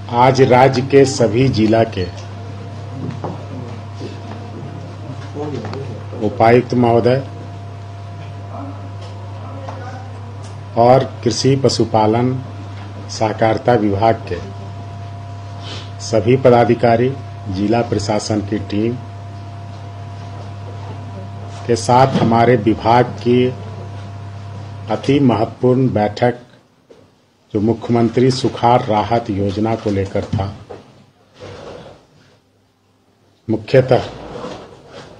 आज राज्य के सभी जिला के उपायुक्त महोदय और कृषि पशुपालन सहकारिता विभाग के सभी पदाधिकारी, जिला प्रशासन की टीम के साथ हमारे विभाग की अति महत्वपूर्ण बैठक जो मुख्यमंत्री सुखाड़ राहत योजना को लेकर था मुख्यतः,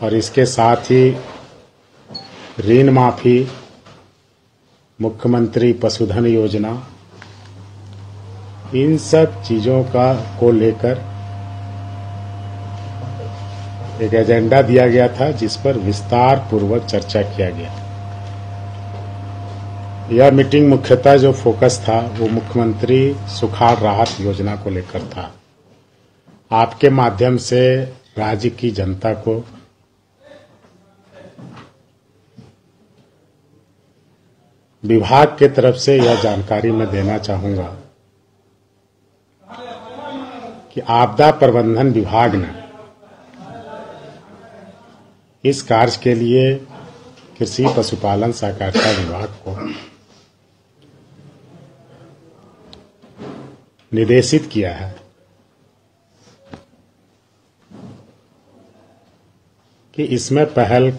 और इसके साथ ही ऋण माफी, मुख्यमंत्री पशुधन योजना, इन सब चीजों को लेकर एक एजेंडा दिया गया था जिस पर विस्तार पूर्वक चर्चा किया गया। यह मीटिंग मुख्यतः जो फोकस था वो मुख्यमंत्री सुखाड़ राहत योजना को लेकर था। आपके माध्यम से राज्य की जनता को विभाग के तरफ से यह जानकारी मैं देना चाहूंगा कि आपदा प्रबंधन विभाग ने इस कार्य के लिए कृषि पशुपालन सहकारिता विभाग को निर्देशित किया है कि इसमें पहल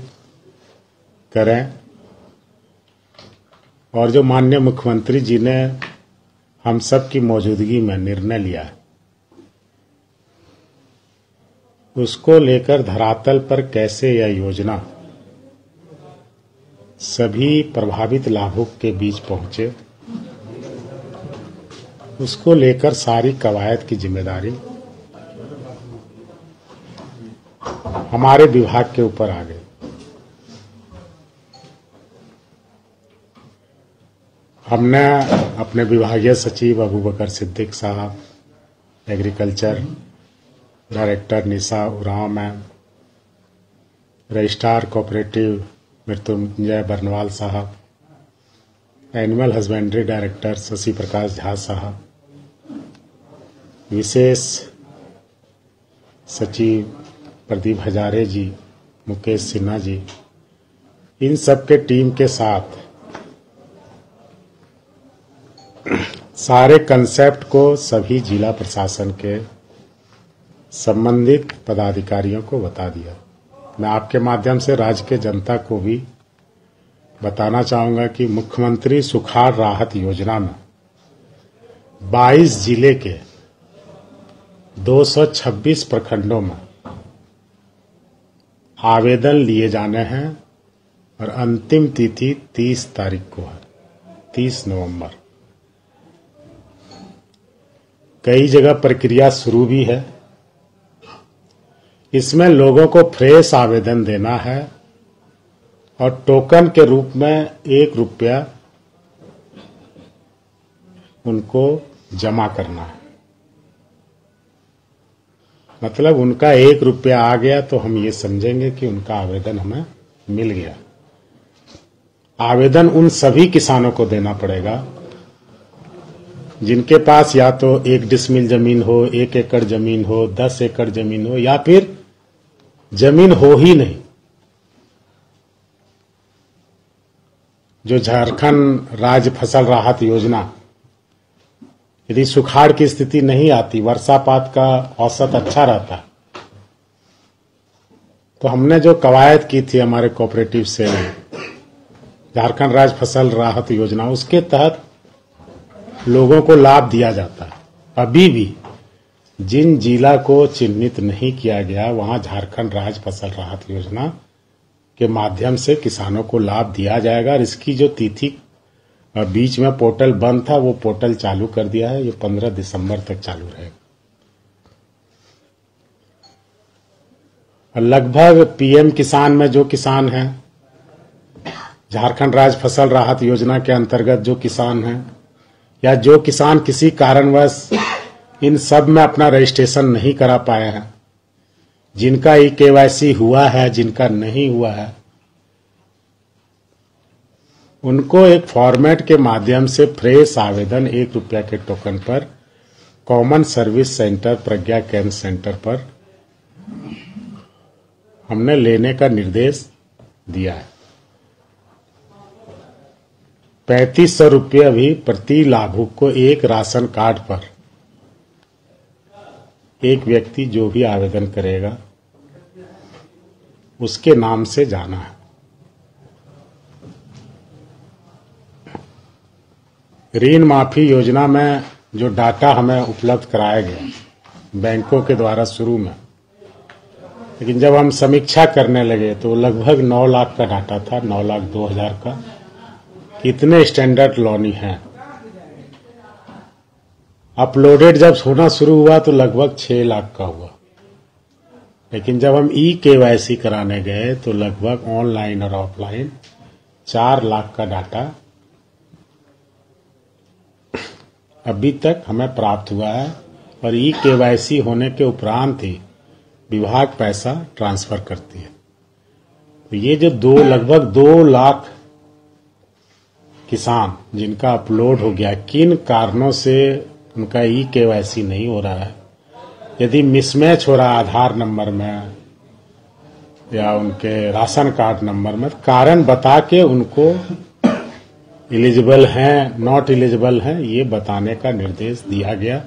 करें, और जो माननीय मुख्यमंत्री जी ने हम सब की मौजूदगी में निर्णय लिया है उसको लेकर धरातल पर कैसे यह योजना सभी प्रभावित लाभुक के बीच पहुंचे, उसको लेकर सारी कवायद की जिम्मेदारी हमारे विभाग के ऊपर आ गई। हमने अपने विभागीय सचिव अबूबकर सिद्दीक साहब, agriculture director Nisha Oraon ma'am, registrar cooperative Mrityunjay Barnwal साहब, animal husbandry director Shashi Prakash Jha साहब, विशेष सचिव प्रदीप हजारे जी, मुकेश सिन्हा जी, इन सब के टीम के साथ सारे कंसेप्ट को सभी जिला प्रशासन के संबंधित पदाधिकारियों को बता दिया। मैं आपके माध्यम से राज्य के जनता को भी बताना चाहूंगा कि मुख्यमंत्री सुखाड़ राहत योजना में 22 जिले के 226 प्रखंडों में आवेदन लिए जाने हैं और अंतिम तिथि 30 तारीख को है, 30 नवंबर। कई जगह प्रक्रिया शुरू भी है। इसमें लोगों को फ्रेश आवेदन देना है और टोकन के रूप में ₹1 उनको जमा करना है। मतलब उनका ₹1 आ गया तो हम ये समझेंगे कि उनका आवेदन हमें मिल गया। आवेदन उन सभी किसानों को देना पड़ेगा जिनके पास या तो 1 डिसमिल जमीन हो, 1 एकड़ जमीन हो, 10 एकड़ जमीन हो, या फिर जमीन हो ही नहीं। जो झारखंड राज्य फसल राहत योजना, यदि सुखाड़ की स्थिति नहीं आती, वर्षापात का औसत अच्छा रहता, तो हमने जो कवायद की थी हमारे कोऑपरेटिव से झारखंड राज्य फसल राहत योजना, उसके तहत लोगों को लाभ दिया जाता है। अभी भी जिन जिला को चिन्हित नहीं किया गया वहां झारखंड राज्य फसल राहत योजना के माध्यम से किसानों को लाभ दिया जाएगा। और इसकी जो तिथि बीच में पोर्टल बंद था वो पोर्टल चालू कर दिया है। ये 15 दिसंबर तक चालू रहेगा। लगभग पीएम किसान में जो किसान हैं, झारखंड राज्य फसल राहत योजना के अंतर्गत जो किसान हैं, या जो किसान किसी कारणवश इन सब में अपना रजिस्ट्रेशन नहीं करा पाए हैं, जिनका ई-केवाईसी हुआ है, जिनका नहीं हुआ है, उनको एक फॉर्मेट के माध्यम से फ्रेश आवेदन ₹1 के टोकन पर कॉमन सर्विस सेंटर प्रज्ञा केंद्र सेंटर पर हमने लेने का निर्देश दिया है। 3500 रुपये अभी प्रति लाभुक को एक राशन कार्ड पर एक व्यक्ति जो भी आवेदन करेगा उसके नाम से जाना है। ऋण माफी योजना में जो डाटा हमें उपलब्ध कराया गया बैंकों के द्वारा शुरू में, लेकिन जब हम समीक्षा करने लगे तो लगभग 9 लाख का डाटा था, 9,02,000 का। कितने स्टैंडर्ड लोनी हैं अपलोडेड जब होना शुरू हुआ तो लगभग 6 लाख का हुआ, लेकिन जब हम KYC कराने गए तो लगभग ऑनलाइन और ऑफलाइन 4 लाख का डाटा अभी तक हमें प्राप्त हुआ है। और KYC होने के उपरांत ही विभाग पैसा ट्रांसफर करती है। तो ये जो लगभग 2 लाख किसान जिनका अपलोड हो गया, किन कारणों से उनका KYC नहीं हो रहा है, यदि मिसमैच हो रहा है आधार नंबर में या उनके राशन कार्ड नंबर में, कारण बता के उनको एलिजिबल हैं नॉट एलिजिबल हैं ये बताने का निर्देश दिया गया।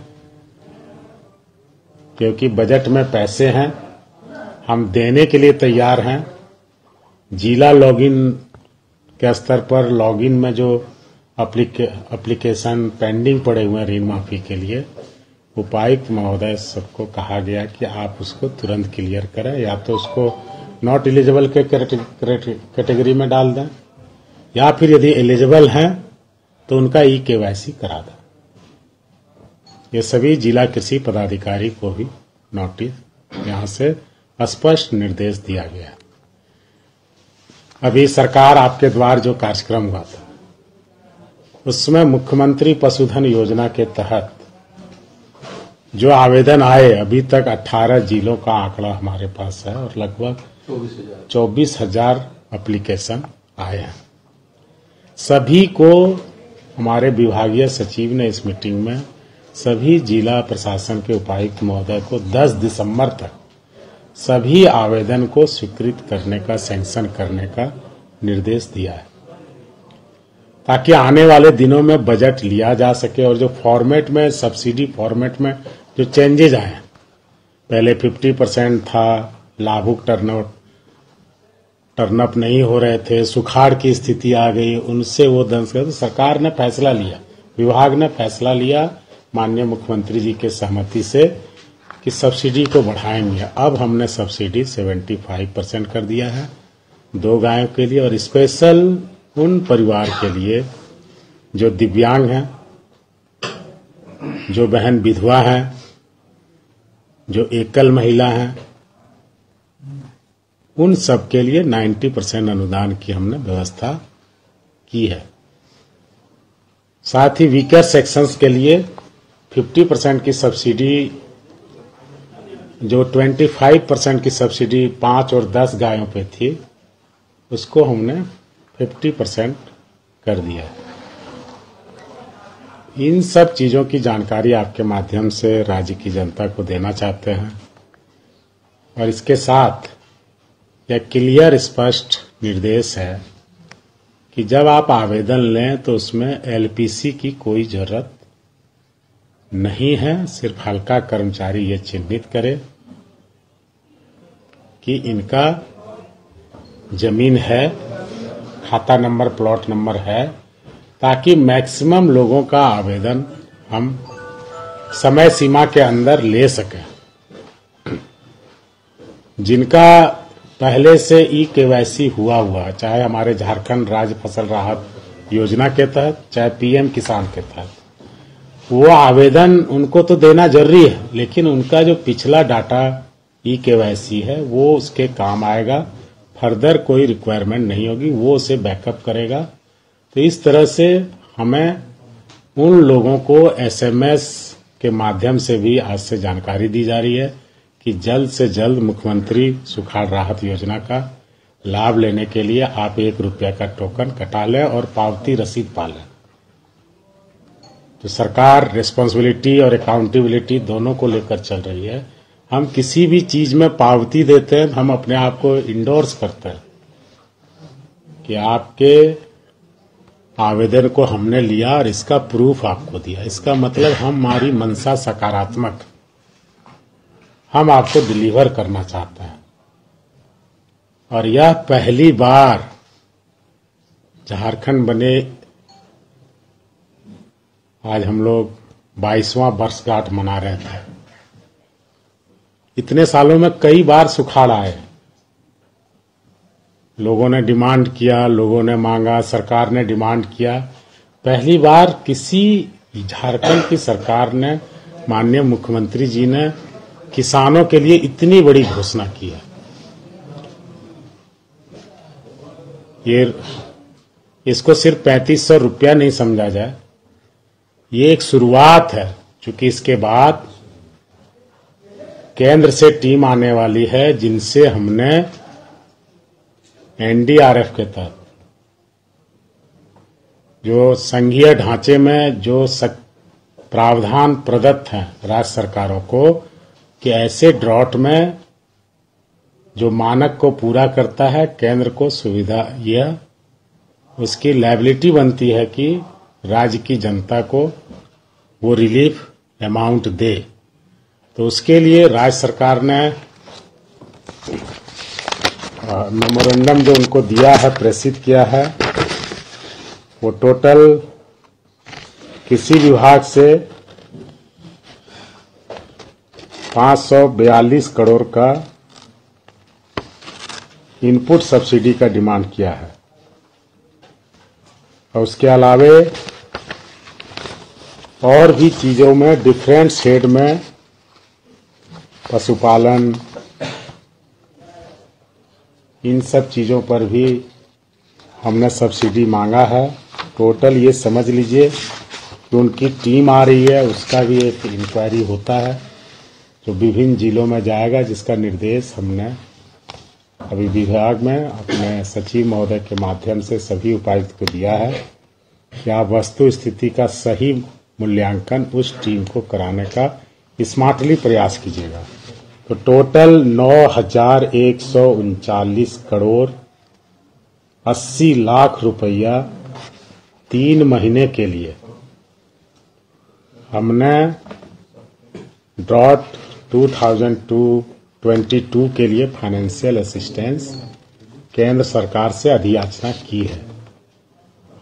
क्योंकि बजट में पैसे हैं, हम देने के लिए तैयार हैं। जिला लॉगिन के स्तर पर लॉगिन में जो एप्लीकेशन पेंडिंग पड़े हुए हैं ऋण माफी के लिए, उपायुक्त महोदय सबको कहा गया कि आप उसको तुरंत क्लियर करें, या तो उसको नॉट एलिजिबल के कैटेगरी में डाल दें, या फिर यदि एलिजिबल हैं तो उनका KYC करा दें। ये सभी जिला कृषि पदाधिकारी को भी नोटिस यहां से स्पष्ट निर्देश दिया गया। अभी सरकार आपके द्वार जो कार्यक्रम हुआ था उसमें मुख्यमंत्री पशुधन योजना के तहत जो आवेदन आए, अभी तक 18 जिलों का आंकड़ा हमारे पास है और लगभग 24,000 एप्लीकेशन आए हैं। सभी को हमारे विभागीय सचिव ने इस मीटिंग में सभी जिला प्रशासन के उपायुक्त महोदय को 10 दिसंबर तक सभी आवेदन को स्वीकृत करने का, सैंक्शन करने का निर्देश दिया है, ताकि आने वाले दिनों में बजट लिया जा सके। और जो फॉर्मेट में, सब्सिडी फॉर्मेट में जो चेंजेज आए, पहले 50% था, लाभुक टर्नअप नहीं हो रहे थे, सुखाड़ की स्थिति आ गई, उनसे वो दंश कर, तो सरकार ने फैसला लिया, विभाग ने फैसला लिया माननीय मुख्यमंत्री जी के सहमति से कि सब्सिडी को बढ़ाएंगे। अब हमने सब्सिडी 75% कर दिया है 2 गायों के लिए, और स्पेशल उन परिवार के लिए जो दिव्यांग हैं, जो बहन विधवा हैं, जो एकल महिला हैं, उन सब के लिए 90% अनुदान की हमने व्यवस्था की है। साथ ही वीकर सेक्शंस के लिए 50% की सब्सिडी, जो 25% की सब्सिडी 5 और 10 गायों पे थी, उसको हमने 50% कर दिया। इन सब चीजों की जानकारी आपके माध्यम से राज्य की जनता को देना चाहते हैं। और इसके साथ यह क्लियर स्पष्ट निर्देश है कि जब आप आवेदन लें तो उसमें LPC की कोई जरूरत नहीं है। सिर्फ हल्का कर्मचारी ये चिन्हित करे कि इनका जमीन है, खाता नंबर, प्लॉट नंबर है, ताकि मैक्सिमम लोगों का आवेदन हम समय सीमा के अंदर ले सकें। जिनका पहले से KYC हुआ, चाहे हमारे झारखंड राज्य फसल राहत योजना के तहत, चाहे PM किसान के तहत, वो आवेदन उनको तो देना जरूरी है, लेकिन उनका जो पिछला डाटा KYC है वो उसके काम आएगा। फर्दर कोई रिक्वायरमेंट नहीं होगी, वो उसे बैकअप करेगा। तो इस तरह से हमें उन लोगों को SMS के माध्यम से भी आज से जानकारी दी जा रही है कि जल्द से जल्द मुख्यमंत्री सुखाड़ राहत योजना का लाभ लेने के लिए आप ₹1 का टोकन कटा लें और पावती रसीद पा लें। तो सरकार रिस्पॉन्सिबिलिटी और अकाउंटेबिलिटी दोनों को लेकर चल रही है। हम किसी भी चीज में पावती देते हैं, हम अपने आप को इंडोर्स करते हैं कि आपके आवेदन को हमने लिया और इसका प्रूफ आपको दिया। इसका मतलब हमारी मंशा सकारात्मक, हम आपको डिलीवर करना चाहते हैं। और यह पहली बार झारखंड बने, आज हम लोग 22वां वर्षगांठ मना रहे थे। इतने सालों में कई बार सुखाड़ आए, लोगों ने डिमांड किया, लोगों ने मांगा, सरकार ने डिमांड किया। पहली बार किसी झारखंड की सरकार ने, माननीय मुख्यमंत्री जी ने किसानों के लिए इतनी बड़ी घोषणा की है। ये इसको सिर्फ 3500 रुपया नहीं समझा जाए, ये एक शुरुआत है। क्योंकि इसके बाद केंद्र से टीम आने वाली है, जिनसे हमने एनडीआरएफ के तहत जो संघीय ढांचे में जो प्रावधान प्रदत्त हैं राज्य सरकारों को कि ऐसे ड्रॉट में जो मानक को पूरा करता है, केंद्र को सुविधा, यह उसकी लायबिलिटी बनती है कि राज्य की जनता को वो रिलीफ अमाउंट दे। तो उसके लिए राज्य सरकार ने मेमोरेंडम जो उनको दिया है, प्रेषित किया है, वो टोटल कृषि विभाग से 542 करोड़ का इनपुट सब्सिडी का डिमांड किया है। और उसके अलावे और भी चीजों में, डिफरेंट शेड में, पशुपालन, इन सब चीजों पर भी हमने सब्सिडी मांगा है। टोटल ये समझ लीजिए कि उनकी टीम आ रही है, उसका भी एक इंक्वायरी होता है जो विभिन्न जिलों में जाएगा, जिसका निर्देश हमने अभी विभाग में अपने सचिव महोदय के माध्यम से सभी उपायुक्त को दिया है कि आप वस्तु स्थिति का सही मूल्यांकन उस टीम को कराने का स्मार्टली प्रयास कीजिएगा। तो टोटल 9,139 करोड़ 80 लाख रुपया 3 महीने के लिए हमने ड्रॉट 2022 के लिए फाइनेंशियल असिस्टेंस केंद्र सरकार से अधियाचना की है।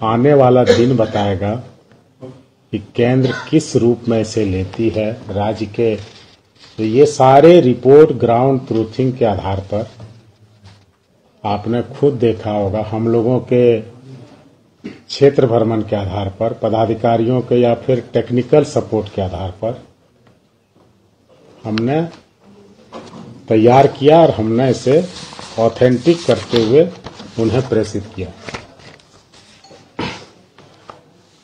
आने वाला दिन बताएगा कि केंद्र किस रूप में इसे लेती है राज्य के। तो ये सारे रिपोर्ट ग्राउंड ट्रूथिंग के आधार पर आपने खुद देखा होगा, हम लोगों के क्षेत्र भ्रमण के आधार पर, पदाधिकारियों के या फिर टेक्निकल सपोर्ट के आधार पर हमने तैयार किया और हमने इसे ऑथेंटिक करते हुए उन्हें प्रेषित किया।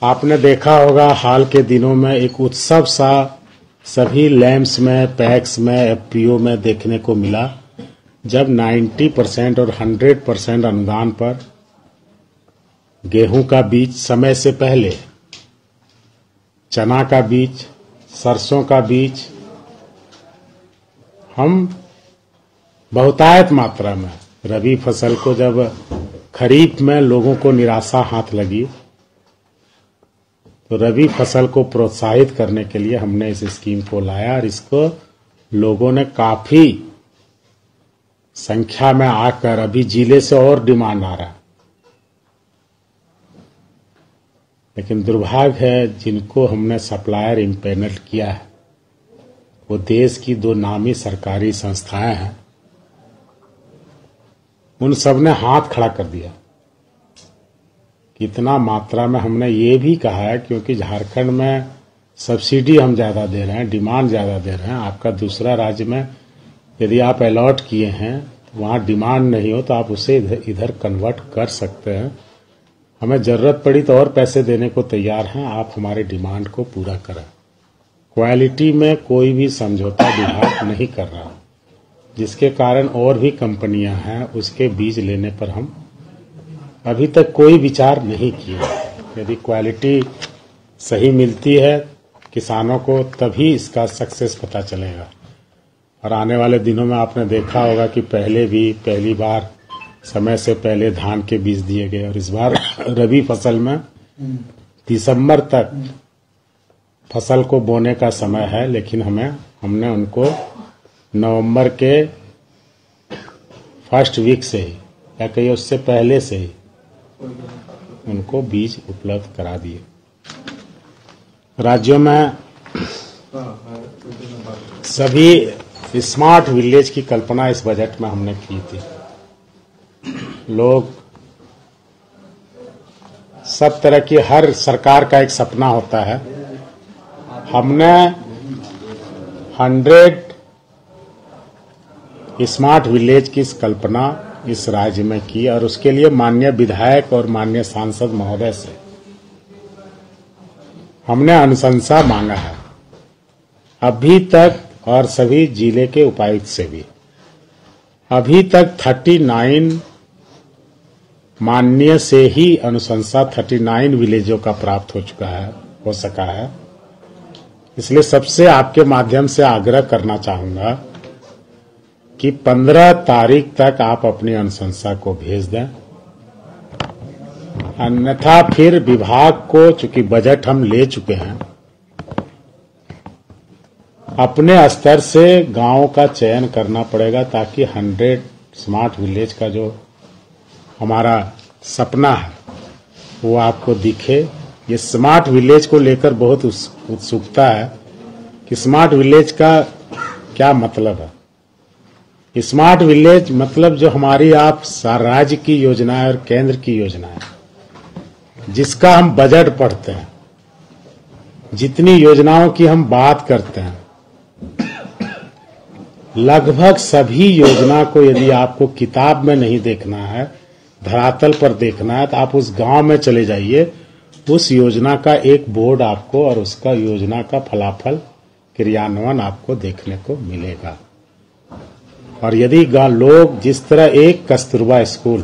आपने देखा होगा हाल के दिनों में एक उत्सव सा सभी लैम्प्स में, पैक्स में, एफपीओ में देखने को मिला, जब 90% और 100% अनुदान पर गेहूं का बीज समय से पहले, चना का बीज, सरसों का बीज हम बहुतायत मात्रा में, रबी फसल को जब खरीफ में लोगों को निराशा हाथ लगी तो रबी फसल को प्रोत्साहित करने के लिए हमने इस स्कीम को लाया और इसको लोगों ने काफी संख्या में आकर, अभी जिले से और डिमांड आ रहा है। लेकिन दुर्भाग्य है जिनको हमने सप्लायर इम्पैनल किया है वो देश की 2 नामी सरकारी संस्थाएं हैं, उन सब ने हाथ खड़ा कर दिया। कितना मात्रा में हमने ये भी कहा है, क्योंकि झारखंड में सब्सिडी हम ज्यादा दे रहे हैं, डिमांड ज्यादा दे रहे हैं। आपका दूसरा राज्य में यदि आप अलॉट किए हैं तो वहां डिमांड नहीं हो तो आप उसे इधर कन्वर्ट कर सकते हैं। हमें जरूरत पड़ी तो और पैसे देने को तैयार हैं, आप हमारे डिमांड को पूरा करें। क्वालिटी में कोई भी समझौता विभाग नहीं कर रहा, जिसके कारण और भी कंपनियां हैं उसके बीज लेने पर हम अभी तक कोई विचार नहीं किए। यदि क्वालिटी सही मिलती है किसानों को, तभी इसका सक्सेस पता चलेगा। और आने वाले दिनों में आपने देखा होगा कि पहली बार समय से पहले धान के बीज दिए गए, और इस बार रबी फसल में दिसंबर तक फसल को बोने का समय है, लेकिन हमने उनको नवंबर के फर्स्ट वीक से ही या कहीं उससे पहले से ही उनको बीज उपलब्ध करा दिए। राज्यों में सभी स्मार्ट विलेज की कल्पना इस बजट में हमने की थी। लोग सब तरह की, हर सरकार का एक सपना होता है। हमने 100 स्मार्ट विलेज की कल्पना इस राज्य में की, और उसके लिए माननीय विधायक और माननीय सांसद महोदय से हमने अनुशंसा मांगा है अभी तक, और सभी जिले के उपायुक्त से भी। अभी तक 39 माननीय से ही अनुशंसा 39 विलेजों का प्राप्त हो सका है। इसलिए सबसे आपके माध्यम से आग्रह करना चाहूंगा कि 15 तारीख तक आप अपनी अनुशंसा को भेज दें, अन्यथा फिर विभाग को, चूंकि बजट हम ले चुके हैं, अपने स्तर से गांवों का चयन करना पड़ेगा, ताकि 100 स्मार्ट विलेज का जो हमारा सपना है वो आपको दिखे। ये स्मार्ट विलेज को लेकर बहुत उत्सुकता है कि स्मार्ट विलेज का क्या मतलब है। स्मार्ट विलेज मतलब जो हमारी आप राज्य की योजनाएं और केंद्र की योजनाएं, जिसका हम बजट पढ़ते हैं, जितनी योजनाओं की हम बात करते हैं, लगभग सभी योजना को यदि आपको किताब में नहीं देखना है, धरातल पर देखना है, तो आप उस गांव में चले जाइए। उस योजना का एक बोर्ड आपको और उसका योजना का फलाफल क्रियान्वयन आपको देखने को मिलेगा। और यदि लोग, जिस तरह एक कस्तूरबा स्कूल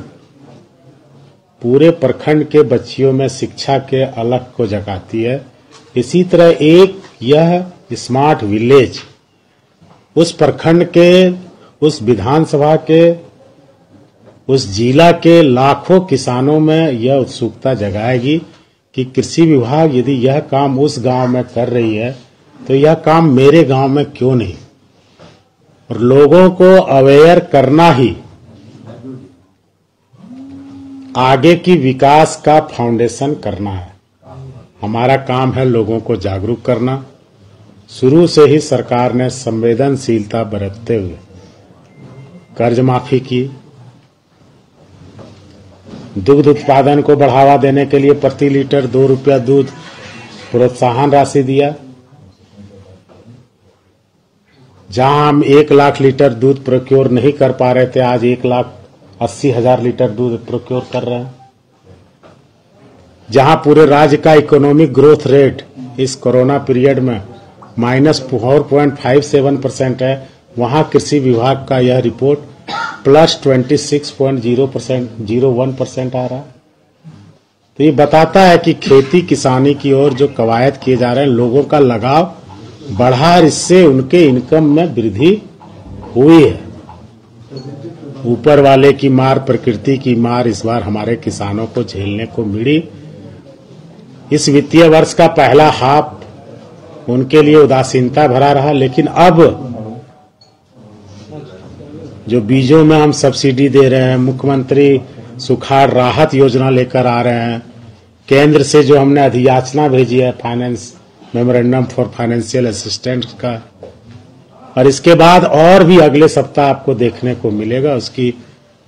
पूरे प्रखंड के बच्चियों में शिक्षा के अलख को जगाती है, इसी तरह एक यह स्मार्ट विलेज उस प्रखंड के, उस विधानसभा के, उस जिला के लाखों किसानों में यह उत्सुकता जगाएगी कि कृषि विभाग यदि यह काम उस गांव में कर रही है, तो यह काम मेरे गांव में क्यों नहीं। और लोगों को अवेयर करना ही आगे की विकास का फाउंडेशन करना है। हमारा काम है लोगों को जागरूक करना। शुरू से ही सरकार ने संवेदनशीलता बरतते हुए कर्ज माफी की, दुग्ध उत्पादन को बढ़ावा देने के लिए प्रति लीटर 2 रुपया दूध प्रोत्साहन राशि दिया। जहां हम 1 लाख लीटर दूध प्रोक्योर नहीं कर पा रहे थे, आज 1,80,000 लीटर दूध प्रोक्योर कर रहे हैं। जहां पूरे राज्य का इकोनॉमिक ग्रोथ रेट इस कोरोना पीरियड में -4.57% है, वहां कृषि विभाग का यह रिपोर्ट +26.01% आ रहा है। तो ये बताता है कि खेती किसानी की ओर जो कवायद किए जा रहे हैं, लोगों का लगाव बढ़ा, और इससे उनके इनकम में वृद्धि हुई है। ऊपर वाले की मार, प्रकृति की मार इस बार हमारे किसानों को झेलने को मिली। इस वित्तीय वर्ष का पहला हाफ उनके लिए उदासीनता भरा रहा, लेकिन अब जो बीजों में हम सब्सिडी दे रहे हैं, मुख्यमंत्री सुखाड़ राहत योजना लेकर आ रहे हैं, केंद्र से जो हमने अधियाचना भेजी है finance memorandum for financial assistance का, और इसके बाद और भी अगले सप्ताह आपको देखने को मिलेगा। उसकी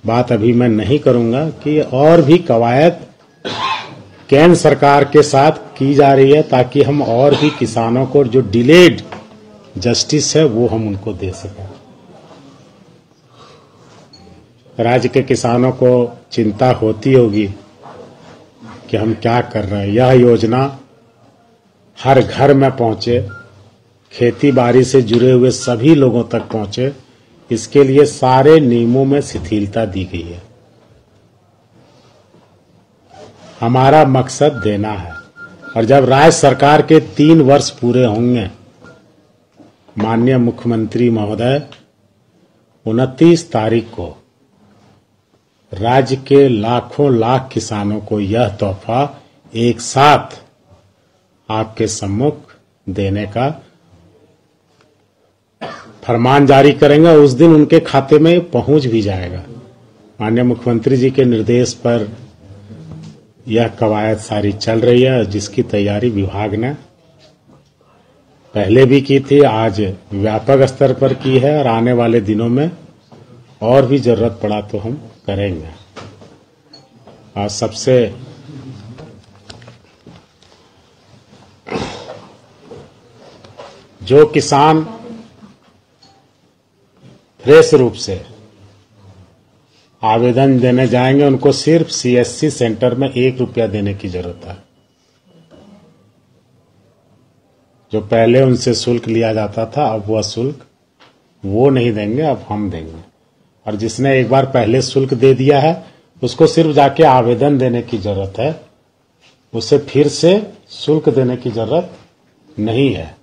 बात अभी मैं नहीं करूंगा कि और भी कवायद केंद्र सरकार के साथ की जा रही है, ताकि हम और भी किसानों को जो डिलेड जस्टिस है वो हम उनको दे सकें। राज्य के किसानों को चिंता होती होगी कि हम क्या कर रहे हैं। यह योजना हर घर में पहुंचे, खेती बाड़ी से जुड़े हुए सभी लोगों तक पहुंचे, इसके लिए सारे नियमों में शिथिलता दी गई है। हमारा मकसद देना है, और जब राज्य सरकार के 3 वर्ष पूरे होंगे, माननीय मुख्यमंत्री महोदय 29 तारीख को राज्य के लाखों लाख किसानों को यह तोहफा एक साथ आपके सम्मुख देने का फरमान जारी करेंगे और उस दिन उनके खाते में पहुंच भी जाएगा। माननीय मुख्यमंत्री जी के निर्देश पर यह कवायद सारी चल रही है, जिसकी तैयारी विभाग ने पहले भी की थी, आज व्यापक स्तर पर की है और आने वाले दिनों में और भी जरूरत पड़ा तो हम करेंगे। और सबसे जो किसान फ्रेश रूप से आवेदन देने जाएंगे, उनको सिर्फ सीएससी सेंटर में 1 रुपया देने की जरूरत है। जो पहले उनसे शुल्क लिया जाता था, अब वह शुल्क वो नहीं देंगे, अब हम देंगे। और जिसने एक बार पहले शुल्क दे दिया है, उसको सिर्फ जाके आवेदन देने की जरूरत है, उसे फिर से शुल्क देने की जरूरत नहीं है।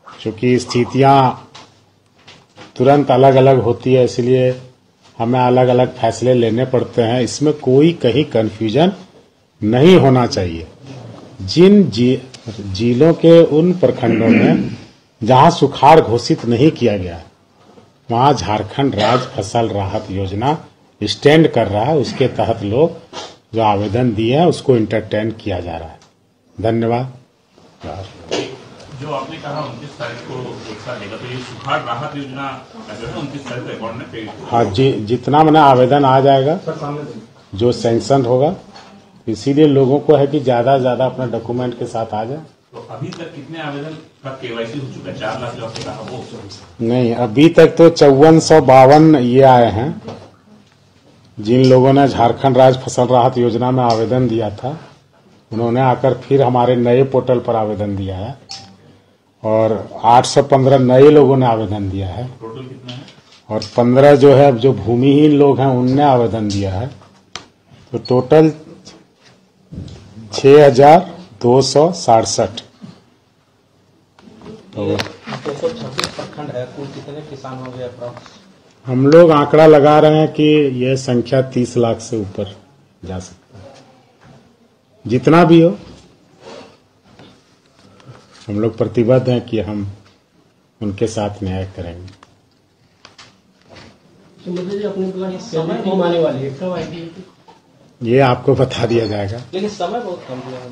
क्योंकि स्थितियां तुरंत अलग अलग होती है, इसलिए हमें अलग अलग फैसले लेने पड़ते हैं। इसमें कोई कहीं कंफ्यूजन नहीं होना चाहिए। जिन जिलों के उन प्रखंडों में जहां सुखाड़ घोषित नहीं किया गया, वहां झारखंड राज्य फसल राहत योजना स्टैंड कर रहा है। उसके तहत लोग जो आवेदन दिए हैं उसको इंटरटेन किया जा रहा है। धन्यवाद। जो आपने कहा 29 तारीख को एक साथ देगा, तो ये सुखाड़ राहत योजना 29 तारीख को अकाउंट में पे? हाँ जी, जितना मैंने आवेदन आ जाएगा जो सैंक्शन होगा, इसीलिए लोगों को है कि ज्यादा से ज्यादा अपना डॉक्यूमेंट के साथ आ जाए। तो अभी तक कितने आवेदन का केवाईसी हो चुका है? 4 लाख जो आपने कहा वो? नहीं, अभी तक तो 5452 ये आए हैं। जिन लोगों ने झारखंड राज्य फसल राहत योजना में आवेदन दिया था, उन्होंने आकर फिर हमारे नए पोर्टल पर आवेदन दिया है और 815 नए लोगों ने आवेदन दिया है। टोटल कितना है? और 15 जो है जो भूमिहीन लोग हैं उनने आवेदन दिया है। तो टोटल 6267। तो 226 प्रखंड है, कुल कितने किसान हो गए अप्रॉक्स? हम लोग आंकड़ा लगा रहे हैं कि यह संख्या 30 लाख से ऊपर जा सकता है। जितना भी हो, हम लोग प्रतिबद्ध हैं कि हम उनके साथ न्याय करेंगे। जी अपनी समय कम आने वाली है, कब आएगी? ये आपको बता दिया जाएगा। लेकिन समय बहुत कम दिया है,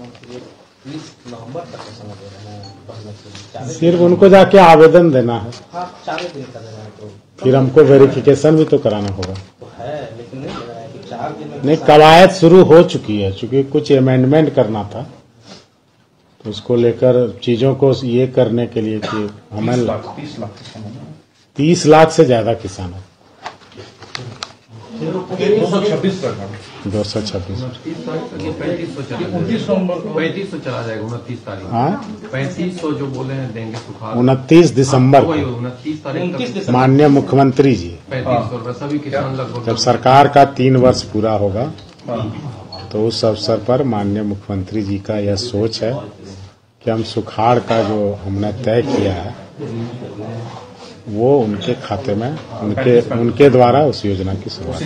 20 नवंबर तक का समय दे रहे हैं पढ़ने के लिए। सिर्फ उनको जाके आवेदन देना है। हाँ, 4 दिन का देना है। तो फिर हमको वेरिफिकेशन भी तो कराना होगा। तो है, लेकिन नहीं लग रहा है कि 4 दिन में। नहीं, कवायद शुरू हो चुकी है, चूंकि कुछ अमेंडमेंट करना था, तो उसको लेकर चीजों को ये करने के लिए कि हमें 30 लाख से ज्यादा किसान है। 226 प्रखंड 226। 3500 चला जाएगा 29 तारीख। हाँ, 3500 जो बोले हैं देंगे सुखाड़ 29 दिसंबर को 29 तारीख माननीय मुख्यमंत्री जी, 3500 रुपये सभी किसान लगभग। जब सरकार का 3 वर्ष पूरा होगा, तो उस अवसर पर माननीय मुख्यमंत्री जी का यह सोच है कि हम सुखाड़ का जो हमने तय किया है वो उनके खाते में उनके द्वारा उस योजना की शुरुआत।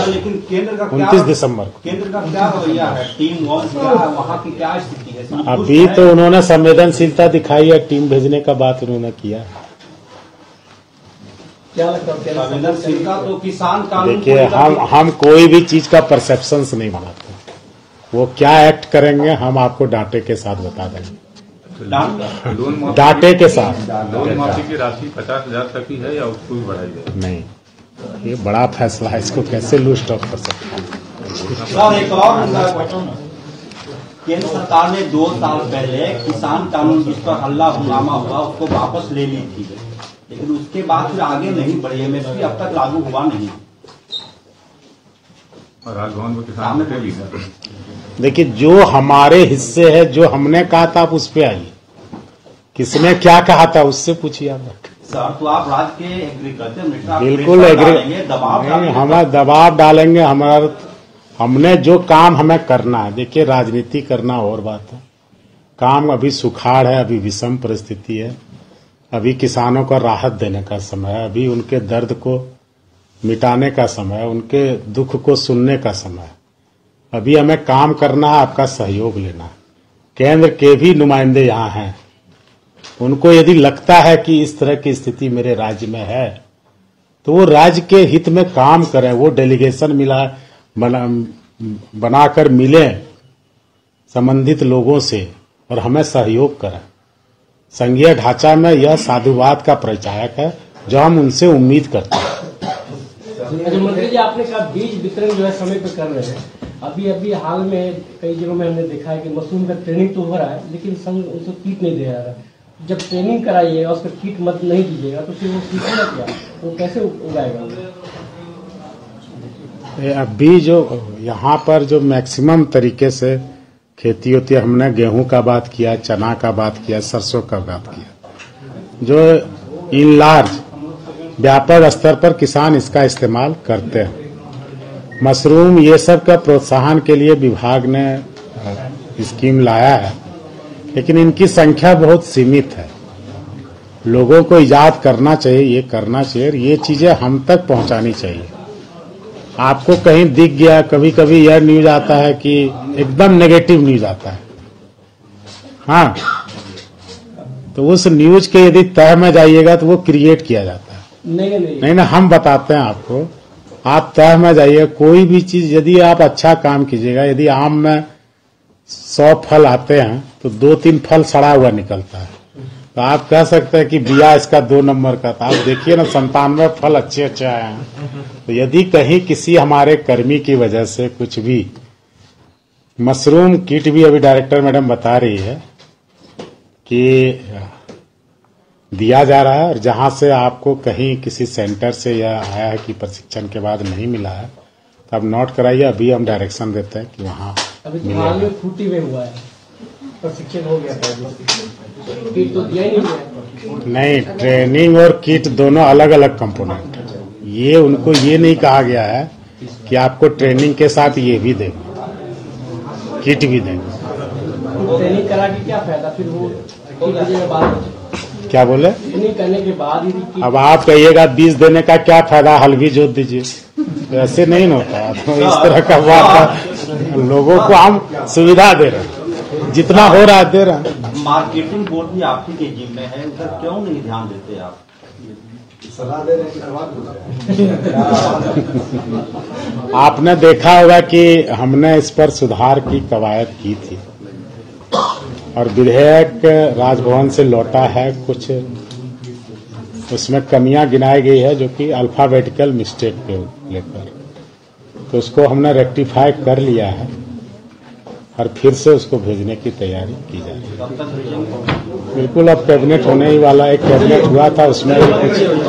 लेकिन केंद्र का 29 दिसंबर को। केंद्र का क्या रवैया है? टीम वहाँ की क्या स्थिति है? अभी तो उन्होंने संवेदनशीलता दिखाई है, टीम भेजने का बात उन्होंने किया। क्या लगता है संवेदनशीलता? तो किसान कानून, देखिए, हम कोई भी चीज का परसेप्शन नहीं बनाते। वो क्या एक्ट करेंगे हम आपको डाटे के साथ बता देंगे। डाटे के साथ। लोन माफी की राशि 50,000 तक ही है या उसको भी बढ़ाई जाए? नहीं, ये बड़ा फैसला है, इसको कैसे लूज स्टॉप कर सकते हैं। सर एक और केंद्र सरकार ने 2 साल पहले किसान कानून जिस पर हल्ला हंगामा हुआ उसको वापस ले ली थी, लेकिन उसके बाद फिर आगे नहीं बढ़ी। एमएसपी अब तक लागू हुआ नहीं और राजभवन में किसान बैठे भी हैं। देखिए, जो हमारे हिस्से है, जो हमने कहा था, आप उस पे आइए। किसने क्या कहा था उससे पूछिए आप। सर तो आप राज्य के एग्रीकल्चर मिनिस्टर बिल्कुल दबाव नहीं, हम दबाव डालेंगे। हमने जो काम हमें करना है, देखिए राजनीति करना और बात है, काम अभी सुखाड़ है, अभी विषम परिस्थिति है, अभी किसानों को राहत देने का समय है, अभी उनके दर्द को मिटाने का समय है, उनके दुख को सुनने का समय है। अभी हमें काम करना है, आपका सहयोग लेना है। केंद्र के भी नुमाइंदे यहाँ हैं, उनको यदि लगता है कि इस तरह की स्थिति मेरे राज्य में है तो वो राज्य के हित में काम करें, वो डेलीगेशन बनाकर मिले संबंधित लोगों से और हमें सहयोग करें। संघीय ढांचा में यह साधुवाद का परिचायक है जो हम उनसे उम्मीद करते हैं। मंत्री जी, आपने कहा बीज वितरण जो है समय पे कर रहे हैं। अभी हाल में कई जगहों में हमने देखा है कि मशरूम का ट्रेनिंग तो हो रहा है, लेकिन संघ उनको कीट नहीं दे रहा है। जब ट्रेनिंग कराइएगा, उसका कीट मत नहीं दीजिएगा तो फिर वो सीखेगा क्या, वो कैसे उगाएगा? अभी जो यहाँ पर जो मैक्सिमम तरीके से खेती होती है, हमने गेहूं का बात किया, चना का बात किया, सरसों का बात किया, जो इन लार्ज व्यापक स्तर पर किसान इसका इस्तेमाल करते हैं। मशरूम ये सब का प्रोत्साहन के लिए विभाग ने स्कीम लाया है, लेकिन इनकी संख्या बहुत सीमित है। लोगों को इजाद करना चाहिए, ये करना चाहिए, ये चीजें हम तक पहुंचानी चाहिए। आपको कहीं दिख गया, कभी कभी यह न्यूज आता है कि एकदम नेगेटिव न्यूज आता है, हाँ, तो उस न्यूज के यदि तह में जाइएगा तो वो क्रिएट किया जाता है। नहीं ना, हम बताते हैं आपको, आप तह में जाइए। कोई भी चीज यदि आप अच्छा काम कीजिएगा, यदि आम में 100 फल आते हैं तो 2-3 फल सड़ा हुआ निकलता है, तो आप कह सकते हैं कि बिया इसका 2 नंबर का था। आप देखिए ना, 97 फल अच्छे आए हैं। तो यदि कहीं किसी हमारे कर्मी की वजह से कुछ भी मशरूम किट भी अभी डायरेक्टर मैडम बता रही है कि दिया जा रहा है, और जहां से आपको कहीं किसी सेंटर से यह आया है कि प्रशिक्षण के बाद नहीं मिला है तो आप नोट कराइए। अभी हम डायरेक्शन देते हैं कि वहाँ अभी खूंटी में हुआ है, प्रशिक्षण हो गया था, किट तो दिया ही नहीं गया। नहीं, ट्रेनिंग और किट दोनों अलग अलग कंपोनेंट है। ये उनको ये नहीं कहा गया है कि आपको ट्रेनिंग के साथ ये भी देंगे, किट भी देंगे। ट्रेनिंग करा के क्या फायदा, फिर वो क्या बोले? ट्रेनिंग करने के बाद अब आप कहिएगा बीज देने का क्या फायदा, हल भी जोत दीजिए, तो ऐसे नहीं होता। तो इस तरह का बात, लोगों को हम सुविधा दे रहे हैं, जितना हो रहा है दे रहे हैं। मार्केटिंग बोर्ड भी आपकी के जिम में है, उधर क्यों नहीं ध्यान देते आप? सलाह दे रहे हैं। आपने देखा होगा कि हमने इस पर सुधार की कवायद की थी और विधेयक राजभवन से लौटा है। कुछ उसमें कमियां गिनाई गई है जो कि अल्फाबेटिकल मिस्टेक पे लेकर, तो उसको हमने रेक्टिफाई कर लिया है और फिर से उसको भेजने की तैयारी की जा रही है। बिल्कुल, अब कैबिनेट होने ही वाला, एक कैबिनेट हुआ था उसमें भी कुछ